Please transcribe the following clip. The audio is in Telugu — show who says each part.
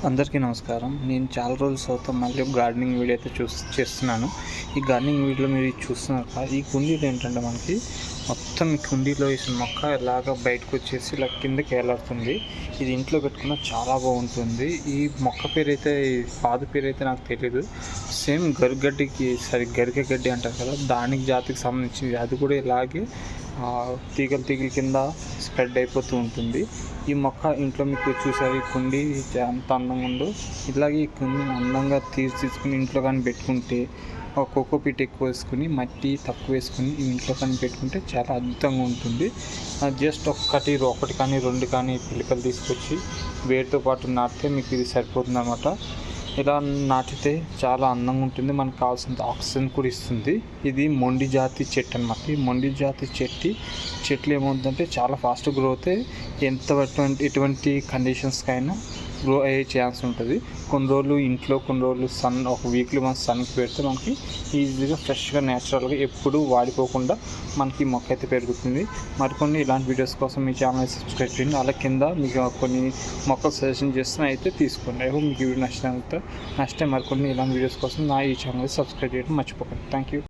Speaker 1: అందరికీ నమస్కారం. నేను చాలా రోజుల తర్వాత మళ్ళీ గార్డెనింగ్ వీడియో అయితే చేస్తున్నాను. ఈ గార్డెనింగ్ వీడియోలో మీరు చూస్తున్నారు కదా, ఈ కుండీలు ఏంటంటే మనకి మొత్తం కుండీలో వేసిన మొక్క ఇలాగ బయటకు వచ్చేసి ఇలా కిందకి వేలాడుతుంది. ఇది ఇంట్లో పెట్టుకున్న చాలా బాగుంటుంది. ఈ మొక్క పేరు అయితే పాదు పేరు అయితే నాకు తెలియదు. సేమ్ గరిగడ్డికి గరిక గడ్డి అంటారు కదా, దానికి జాతికి సంబంధించింది. అది కూడా ఇలాగే తీగల కింద స్ప్రెడ్ అయిపోతూ ఉంటుంది. ఈ మొక్క ఇంట్లో మీకు చూసారు, ఈ కుండీ ఎంత అందంగా ఉందో. ఇలాగే ఈ కుండీని అందంగా తీసుకుని ఇంట్లో కానీ పెట్టుకుంటే, ఒక కోకోపీట్ ఎక్కువ వేసుకుని మట్టి తక్కువ వేసుకుని ఇంట్లో కానీ పెట్టుకుంటే చాలా అద్భుతంగా ఉంటుంది. జస్ట్ ఒకటి కానీ 2 కానీ పిలకలు తీసుకొచ్చి వేరుతో పాటు నాటితే మీకు ఇది సరిపోతుంది అన్నమాట. ఇలా నాటితే చాలా అందంగా ఉంటుంది. మనకు కావాల్సినంత ఆక్సిజన్ కూడా ఇస్తుంది. ఇది మొండి జాతి చెట్టు అనమాట. ఈ మొండి జాతి చెట్లు ఏమవుతుందంటే చాలా ఫాస్ట్ గ్రో అవుతే ఎటువంటి కండిషన్స్కైనా గ్రో అయ్యే ఛాన్స్ ఉంటుంది. కొన్ని రోజులు ఇంట్లో, కొన్ని రోజులు ఒక వీక్లీ మన సన్కి పెడితే మనకి ఈజీగా ఫ్రెష్గా న్యాచురల్గా ఎప్పుడూ వాడిపోకుండా మనకి మొక్క అయితే పెరుగుతుంది. మరికొన్ని ఇలాంటి వీడియోస్ కోసం మీ ఛానల్ సబ్స్క్రైబ్ చేయండి. అలా కింద మీకు కొన్ని మొక్కలు సజెషన్ చేస్తున్నా అయితే తీసుకోండి. ఐ హోప్ మీకు వీడియో నచ్చితే మరికొన్ని ఇలాంటి వీడియోస్ కోసం ఈ ఛానల్ సబ్స్క్రైబ్ చేయడం మర్చిపోకండి. Thank you.